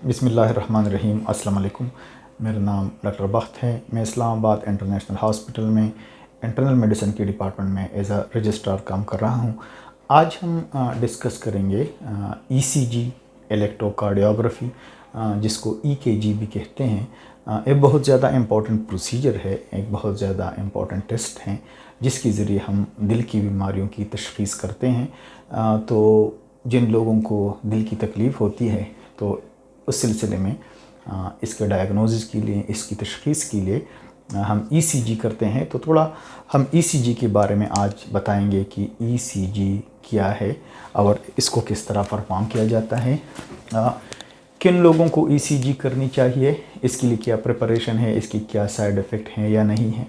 बिस्मिल्लाहिर्रहमानिर्रहीम। अस्सलाम वालेकुम। मेरा नाम डॉक्टर बख्त है। मैं इस्लामाबाद इंटरनेशनल हॉस्पिटल में इंटरनल मेडिसिन के डिपार्टमेंट में एज अ रजिस्ट्रार काम कर रहा हूँ। आज हम डिस्कस करेंगे ईसीजी, इलेक्ट्रोकार्डियोग्राफी, जिसको ईकेजी भी कहते हैं। एक बहुत ज़्यादा इम्पॉर्टेंट प्रोसीजर है, एक बहुत ज़्यादा इम्पॉर्टेंट टेस्ट हैं जिसके ज़रिए हम दिल की बीमारियों की तशख़ीस करते हैं। तो जिन लोगों को दिल की तकलीफ़ होती है तो उस सिलसिले में इसके डायग्नोसिस के लिए, इसकी तशख़ीस के लिए हम ईसीजी करते हैं। तो थोड़ा हम ईसीजी के बारे में आज बताएंगे कि ईसीजी क्या है और इसको किस तरह परफॉर्म किया जाता है, किन लोगों को ईसीजी करनी चाहिए, इसके लिए क्या प्रिपरेशन है, इसकी क्या साइड इफ़ेक्ट हैं या नहीं है,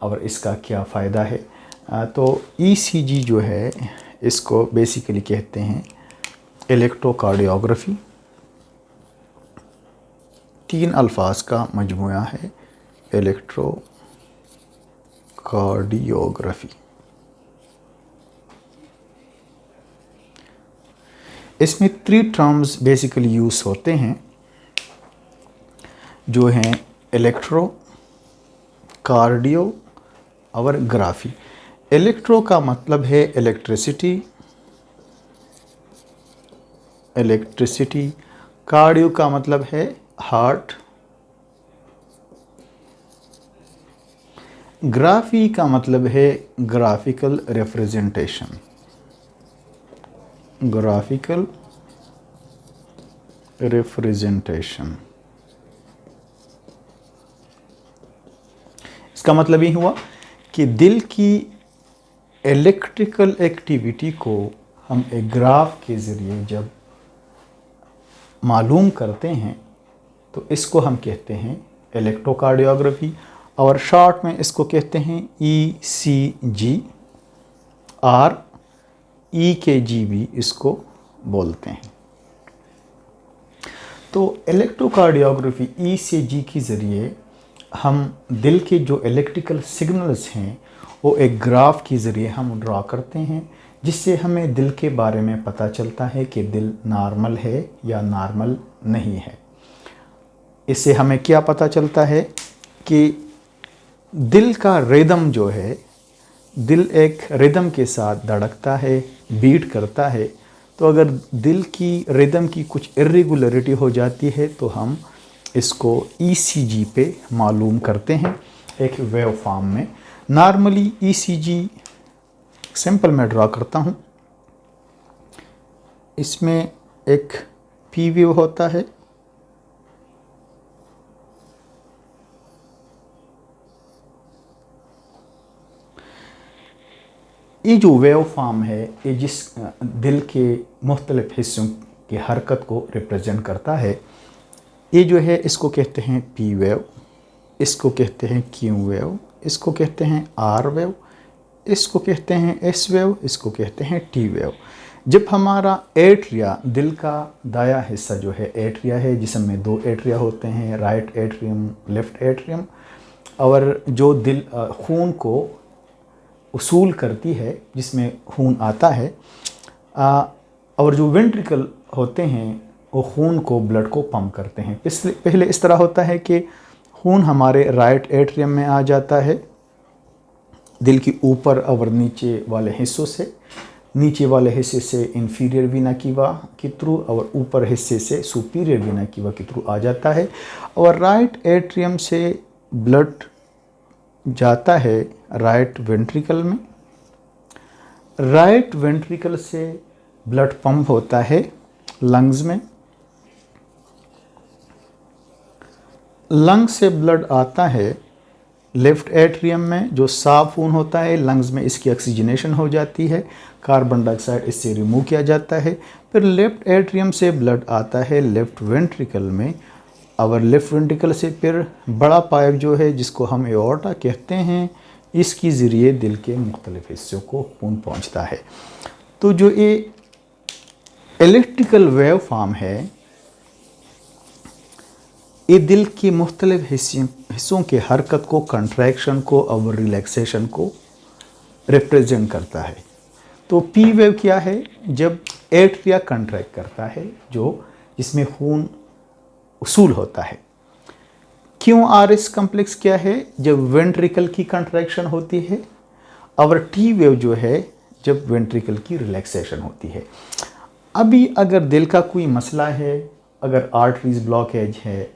और इसका क्या फ़ायदा है। तो ईसीजी जो है इसको बेसिकली कहते हैं इलेक्ट्रोकार्डियोग्राफी। 3 अल्फाज का मजमूआ है इलेक्ट्रोकार्डियोग्राफी। इसमें 3 टर्म्स बेसिकली यूज़ होते हैं जो हैं इलेक्ट्रो, कार्डियो और ग्राफी। इलेक्ट्रो का मतलब है इलेक्ट्रिसिटी, कार्डियो का मतलब है हार्ट, ग्राफी का मतलब है ग्राफिकल रिप्रेजेंटेशन, ग्राफिकल रिप्रेजेंटेशन। इसका मतलब ये हुआ कि दिल की इलेक्ट्रिकल एक्टिविटी को हम एक ग्राफ के ज़रिए जब मालूम करते हैं तो इसको हम कहते हैं इलेक्ट्रोकार्डियोग्राफी, और शॉर्ट में इसको कहते हैं ईसीजी, और ईकेजी भी इसको बोलते हैं। तो इलेक्ट्रोकार्डियोग्राफी ईसीजी के ज़रिए हम दिल के जो इलेक्ट्रिकल सिग्नल्स हैं वो एक ग्राफ के ज़रिए हम ड्रा करते हैं, जिससे हमें दिल के बारे में पता चलता है कि दिल नॉर्मल है या नॉर्मल नहीं है। इससे हमें क्या पता चलता है कि दिल का रिदम जो है, दिल एक रिदम के साथ धड़कता है, बीट करता है। तो अगर दिल की रिदम की कुछ इर्रेगुलरिटी हो जाती है तो हम इसको ईसीजी पे मालूम करते हैं एक वेव फॉर्म में। नॉर्मली ईसीजी सिंपल मैं ड्रा करता हूँ। इसमें एक पी वेव होता है, ये जो वेव फॉर्म है ये जिस दिल के मुख्तलिफ हिस्सों की हरकत को रिप्रेजेंट करता है, ये जो है इसको कहते हैं पी वेव, इसको कहते हैं क्यू वेव, इसको कहते हैं आर वेव, इसको कहते हैं एस वेव, इसको कहते हैं टी वेव। जब हमारा एट्रिया, दिल का दाया हिस्सा जो है एट्रिया है, जिसमें 2 एट्रिया होते हैं, राइट एट्रियम, लेफ़्ट एट्रियम, और जो दिल खून को उसूल करती है, जिसमें खून आता है, और जो वेंट्रिकल होते हैं वो खून को, ब्लड को पंप करते हैं। इसलिए पहले इस तरह होता है कि खून हमारे राइट एट्रियम में आ जाता है दिल की ऊपर और नीचे वाले हिस्सों से, नीचे वाले हिस्से से इंफीरियर वीना कीवा के थ्रू और ऊपर हिस्से से सुपीरियर वीना कीवा के थ्रू आ जाता है, और राइट एट्रियम से ब्लड जाता है राइट वेंट्रिकल में, राइट वेंट्रिकल से ब्लड पंप होता है लंग्स में, लंग्स से ब्लड आता है लेफ़्ट एट्रियम में, जो साफ खून होता है, लंग्स में इसकी ऑक्सीजनेशन हो जाती है, कार्बन डाइऑक्साइड इससे रिमूव किया जाता है। फिर लेफ़्ट एट्रियम से ब्लड आता है लेफ़्ट वेंट्रिकल में, और लेफ़्ट वेंट्रिकल से फिर बड़ा पाइप जो है जिसको हम एओर्टा कहते हैं, इसके ज़रिए दिल के मुख्तलिफ हिस्सों को खून पहुँचता है। तो जो ये इलेक्ट्रिकल वेव फॉर्म है ये दिल के मुख्तलिफ हिस्सों के हरकत को, कंट्रैक्शन को और रिलैक्सेशन को रिप्रेजेंट करता है। तो पी वेव क्या है? जब एट्रिया कंट्रैक्ट करता है, जो जिसमें खून उसूल होता है। क्यों RS कॉम्प्लेक्स क्या है? जब वेंट्रिकल की कंट्रैक्शन होती है और T वेव जो है जब वेंट्रिकल की रिलैक्सेशन होती है। अभी अगर दिल का कोई मसला है, अगर आर्टरीज ब्लॉकेज है,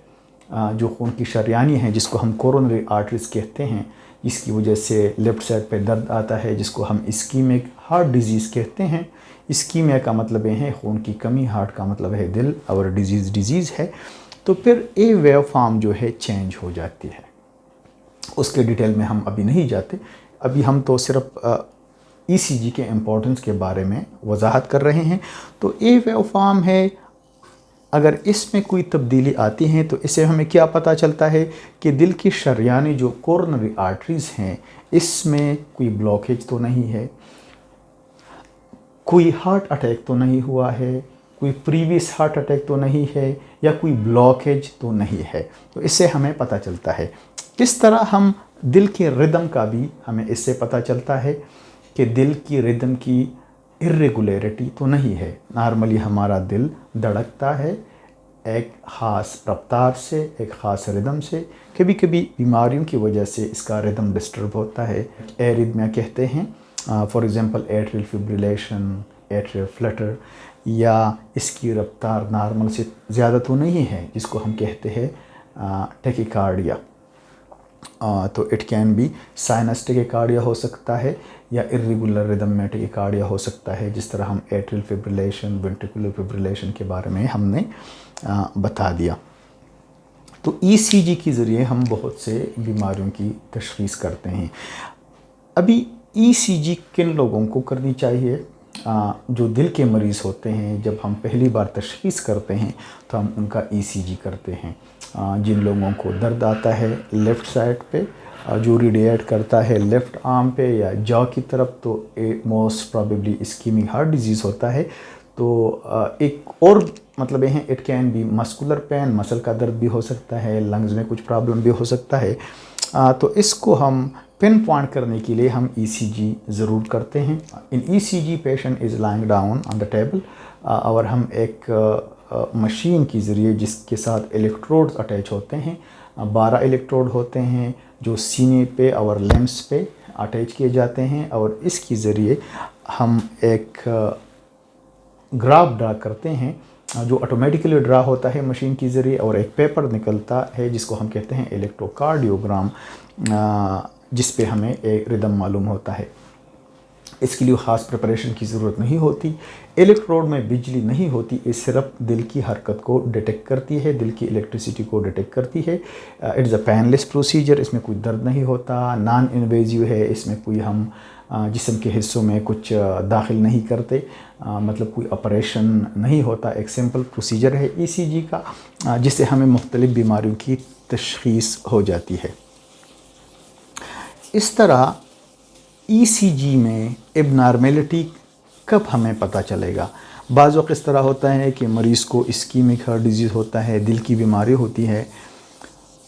जो खून की शरियानी है जिसको हम कोरोनरी आर्टरीज कहते हैं, जिसकी वजह से लेफ़्ट साइड पे दर्द आता है, जिसको हम इस्कीमिक हार्ट डिजीज़ कहते हैं। इस्कीमिया का मतलब है खून की कमी, हार्ट का मतलब है दिल, और डिजीज़ है, तो फिर ए वेव फॉर्म जो है चेंज हो जाती है। उसके डिटेल में हम अभी नहीं जाते, अभी हम तो सिर्फ ECG के इम्पोर्टेंस के बारे में वजाहत कर रहे हैं। तो ए वेव फॉर्म है, अगर इसमें कोई तब्दीली आती है तो इससे हमें क्या पता चलता है कि दिल की शरियानी जो कोरोनरी आर्टरीज़ हैं इसमें कोई ब्लॉकेज तो नहीं है, कोई हार्ट अटैक तो नहीं हुआ है, कोई प्रीवियस हार्ट अटैक तो नहीं है, या कोई ब्लॉकेज तो नहीं है। तो इससे हमें पता चलता है। किस तरह हम दिल के रिदम का भी हमें इससे पता चलता है कि दिल की रिदम की इर्रेगुलरिटी तो नहीं है। नॉर्मली हमारा दिल धड़कता है एक ख़ास रफ्तार से, एक ख़ास रिदम से। कभी कभी बीमारियों की वजह से इसका रिदम डिस्टर्ब होता है, एरिथमिया कहते हैं, for example atrial fibrillation, atrial Flutter, या इसकी रफ्तार नॉर्मल से ज़्यादा तो नहीं है जिसको हम कहते हैं टेकिकार्डिया। तो it can be sinus tachycardia हो सकता है, या इर्रेगुलर रिदम में टेकिकार्डिया हो सकता है, जिस तरह हम एट्रियल फिब्रिलेशन, वेंट्रिकुलर फिब्रिलेशन के बारे में हमने बता दिया। तो ECG के ज़रिए हम बहुत से बीमारियों की तशख़ीस करते हैं। अभी ECG किन लोगों को करनी चाहिए? जो दिल के मरीज़ होते हैं, जब हम पहली बार तशख़ीस करते हैं तो हम उनका ECG करते हैं। जिन लोगों को दर्द आता है लेफ़्ट साइड पे, जो रेडिएट करता है लेफ़्ट आर्म पे या जॉ की तरफ, तो most probably ischaemic heart disease होता है। तो एक और मतलब है, it can be muscular pain, muscle का दर्द भी हो सकता है, लंग्स में कुछ प्रॉब्लम भी हो सकता है। तो इसको हम पिन पॉइंट करने के लिए हम ECG ज़रूर करते हैं। इन ECG patient is lying down on the table, और हम एक मशीन के ज़रिए जिसके साथ इलेक्ट्रोड्स अटैच होते हैं, 12 इलेक्ट्रोड होते हैं जो सीने पे और लेंस पे अटैच किए जाते हैं, और इसके ज़रिए हम एक ग्राफ ड्रा करते हैं जो ऑटोमेटिकली ड्रा होता है मशीन के ज़रिए, और एक पेपर निकलता है जिसको हम कहते हैं इलेक्ट्रोकार्डियोग्राम, जिस पे हमें एक रिदम मालूम होता है। इसके लिए ख़ास प्रिपरेशन की ज़रूरत नहीं होती। इलेक्ट्रोड में बिजली नहीं होती, ये सिर्फ दिल की हरकत को डिटेक्ट करती है, दिल की इलेक्ट्रिसिटी को डिटेक्ट करती है। इट्स अ पेनलेस प्रोसीजर, इसमें कोई दर्द नहीं होता, नॉन इन्वेजिव है, इसमें कोई हम जिस्म के हिस्सों में कुछ दाखिल नहीं करते, मतलब कोई ऑपरेशन नहीं होता। एक सिंपल प्रोसीजर है ECG का, जिससे हमें मुख्तलिफ़ बीमारियों की तशख़ीस हो जाती है। इस तरह ECG में एबनॉर्मेलिटी कब हमें पता चलेगा? बाज़ वक़्त इस तरह होता है कि मरीज़ को इस्कीमिक हार्ट डिजीज़ होता है, दिल की बीमारी होती है,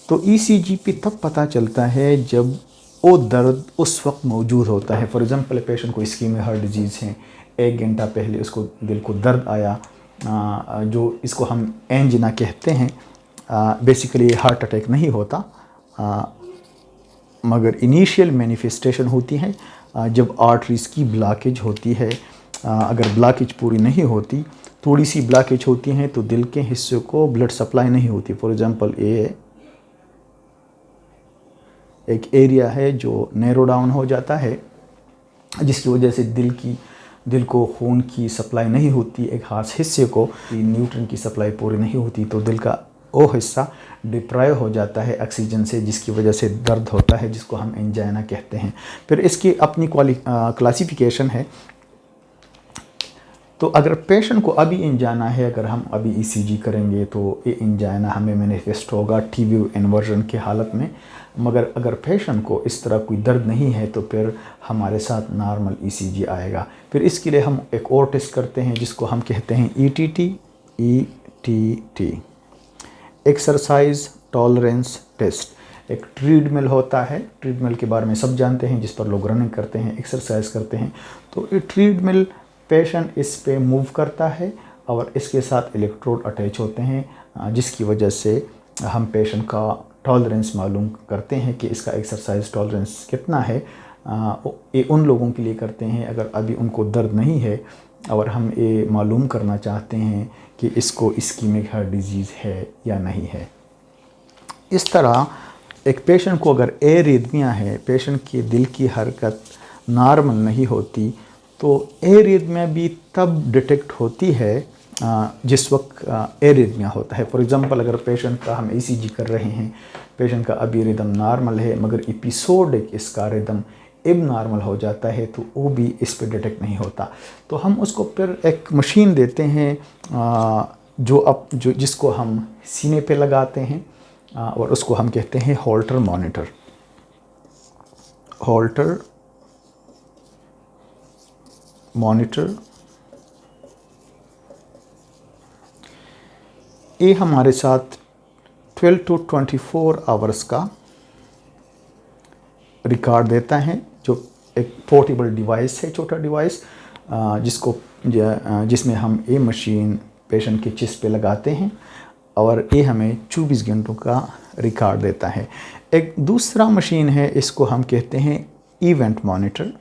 तो ECG पे तब पता चलता है जब वो दर्द उस वक्त मौजूद होता है। फॉर एग्ज़ाम्पल पेशेंट को इस्कीमिक हार्ट डिजीज़ है, 1 घंटा पहले उसको दिल को दर्द आया, जो इसको हम एंजिना कहते हैं। बेसिकली हार्ट अटैक नहीं होता, मगर इनिशियल मैनिफेस्टेशन होती है जब आर्टरीज़ की ब्लॉकेज होती है। अगर ब्लॉकेज पूरी नहीं होती, थोड़ी सी ब्लॉकेज होती है, तो दिल के हिस्से को ब्लड सप्लाई नहीं होती। फॉर एग्ज़ाम्पल ये एक एरिया है जो नैरो डाउन हो जाता है, जिसकी वजह से दिल को खून की सप्लाई नहीं होती, एक ख़ास हिस्से को न्यूट्रन की सप्लाई पूरी नहीं होती, तो दिल का वो हिस्सा डिप्राइव हो जाता है ऑक्सीजन से, जिसकी वजह से दर्द होता है, जिसको हम एंजाइना कहते हैं। फिर इसकी अपनी क्लासिफिकेशन है। तो अगर पेशेंट को अभी एंजाइना है, अगर हम अभी ECG करेंगे तो ये एंजाइना हमें मैनिफेस्ट होगा टी वेव इन्वर्जन की हालत में। मगर अगर पेशेंट को इस तरह कोई दर्द नहीं है तो फिर हमारे साथ नॉर्मल ECG आएगा। फिर इसके लिए हम एक और टेस्ट करते हैं जिसको हम कहते हैं ETT, एक्सरसाइज टॉलरेंस टेस्ट। एक ट्रेडमिल होता है, ट्रेडमिल के बारे में सब जानते हैं, जिस पर लोग रनिंग करते हैं, एक्सरसाइज करते हैं। तो ये ट्रेडमिल पेशेंट इस पे मूव करता है और इसके साथ इलेक्ट्रोड अटैच होते हैं। जिसकी वजह से हम पेशेंट का टॉलरेंस मालूम करते हैं कि इसका एक्सरसाइज टॉलरेंस कितना है। ये उन लोगों के लिए करते हैं अगर अभी उनको दर्द नहीं है और हम ये मालूम करना चाहते हैं कि इसको इस्कीमिक हार्ट डिजीज़ है या नहीं है। इस तरह एक पेशेंट को अगर एरिथमिया है, पेशेंट की दिल की हरकत नॉर्मल नहीं होती, तो एरिथमिया भी तब डिटेक्ट होती है जिस वक्त एरिथमिया होता है। फॉर एग्ज़ाम्पल अगर पेशेंट का हम ECG कर रहे हैं, पेशेंट का अभी रिदम नॉर्मल है मगर एपिसोडिक इसका रिदम अब नॉर्मल हो जाता है, तो वो भी इस पर डिटेक्ट नहीं होता। तो हम उसको फिर एक मशीन देते हैं जो जिसको हम सीने पे लगाते हैं और उसको हम कहते हैं होल्टर मॉनिटर। होल्टर मॉनिटर ये हमारे साथ 12 to 24 आवर्स का रिकॉर्ड देता है, जो एक पोर्टेबल डिवाइस है, छोटा डिवाइस जिसमें हम ये मशीन पेशेंट के चेस्ट पे लगाते हैं और ये हमें 24 घंटों का रिकॉर्ड देता है। एक दूसरा मशीन है, इसको हम कहते हैं इवेंट मॉनिटर।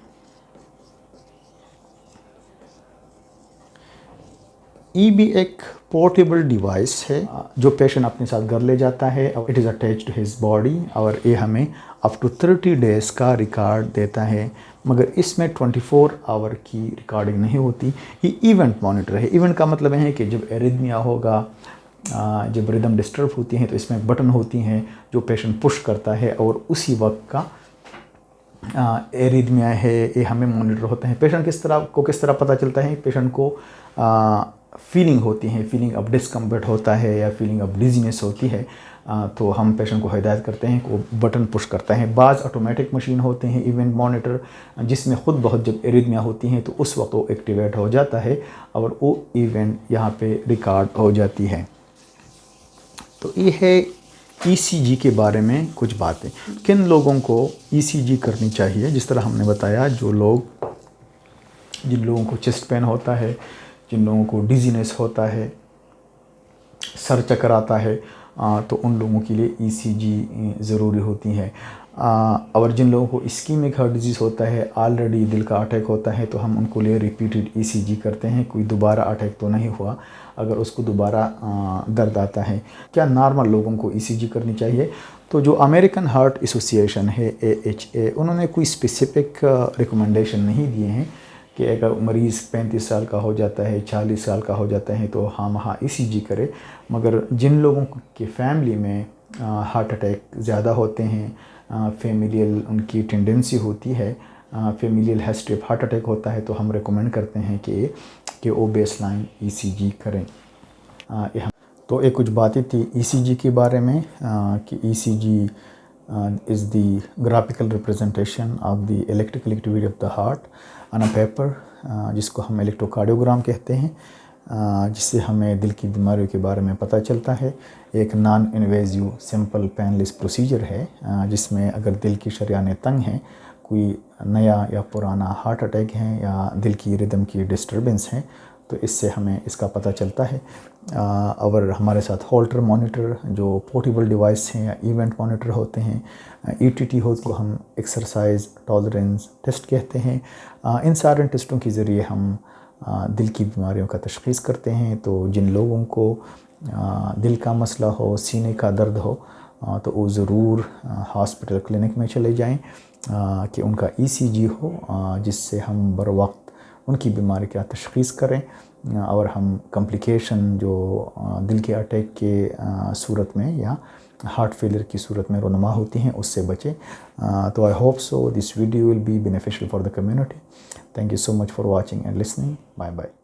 ये भी एक पोर्टेबल डिवाइस है जो पेशेंट अपने साथ घर ले जाता है और it is attached to his body और ये हमें अप टू 30 डेज़ का रिकॉर्ड देता है, मगर इसमें 24 आवर की रिकॉर्डिंग नहीं होती। ये इवेंट मॉनिटर है। इवेंट का मतलब है कि जब एरिथमिया होगा, जब रिदम डिस्टर्ब होती हैं, तो इसमें बटन होती हैं जो पेशेंट पुश करता है और उसी वक्त का एरिथमिया है ये हमें मॉनिटर होता है। पेशेंट किस तरह पता चलता है, पेशेंट को फीलिंग होती है, फीलिंग ऑफ डिस्कम्फर्ट होता है या फीलिंग ऑफ डिजीनेस होती है, तो हम पेशेंट को हिदायत करते हैं कि वो बटन पुश करता है। बाज़ ऑटोमेटिक मशीन होते हैं इवेंट मॉनिटर जिसमें ख़ुद बहुत जब एरिथमिया होती हैं तो उस वक्त वो एक्टिवेट हो जाता है और वो इवेंट यहाँ पे रिकॉर्ड हो जाती है। तो ये है ECG के बारे में कुछ बातें। किन लोगों को ECG करनी चाहिए, जिस तरह हमने बताया, जिन लोगों को चेस्ट पेन होता है, जिन लोगों को डिजीनेस होता है, सर चक्कर आता है, तो उन लोगों के लिए ECG ज़रूरी होती है। और जिन लोगों को इस्कीमिक हार्ट डिजीज़ होता है, ऑलरेडी दिल का अटैक होता है, तो हम उनको लिए रिपीटेड ECG करते हैं। कोई दोबारा अटैक तो नहीं हुआ, अगर उसको दोबारा दर्द आता है। क्या नॉर्मल लोगों को ECG करनी चाहिए? तो जो अमेरिकन हार्ट एसोसिएशन है AHA, उन्होंने कोई स्पेसिफिक रिकमेंडेशन नहीं दिए हैं कि अगर मरीज़ 35 साल का हो जाता है, 40 साल का हो जाता है तो हाँ ECG करे। मगर जिन लोगों की फैमिली में हार्ट अटैक ज़्यादा होते हैं, फेमिलियल उनकी टेंडेंसी होती है, familial history of heart attack होता है, तो हम रिकमेंड करते हैं कि वो बेसलाइन ECG करें। तो एक कुछ बातें थी ECG के बारे में कि ECG is the graphical representation of the electrical activity of the heart on a paper, जिसको हम इलेक्ट्रोकार्डियोग्राम कहते हैं, जिससे हमें दिल की बीमारियों के बारे में पता चलता है। एक non invasive simple painless procedure है जिसमें अगर दिल की शरियानें तंग हैं, कोई नया या पुराना हार्ट अटैक है या दिल की रिदम की डिस्टर्बेंस है, तो इससे हमें इसका पता चलता है। और हमारे साथ होल्टर मॉनिटर जो पोर्टेबल डिवाइस हैं या इवेंट मॉनिटर होते हैं, ETT हो तो हम एक्सरसाइज टॉलरेंस टेस्ट कहते हैं। इन सारे टेस्टों के ज़रिए हम दिल की बीमारियों का तशख़ीस करते हैं। तो जिन लोगों को दिल का मसला हो, सीने का दर्द हो, तो वो ज़रूर हॉस्पिटल क्लिनिक में चले जाएं कि उनका ECG हो, जिससे हम बर वक्त उनकी बीमारी का तशख़ीस करें और हम कॉम्प्लिकेशन जो दिल के अटैक के सूरत में या हार्ट फेलियर की सूरत में रोनमा होती हैं उससे बचें। तो I hope so this video will be beneficial for the community. Thank you so much for watching and listening. Bye bye.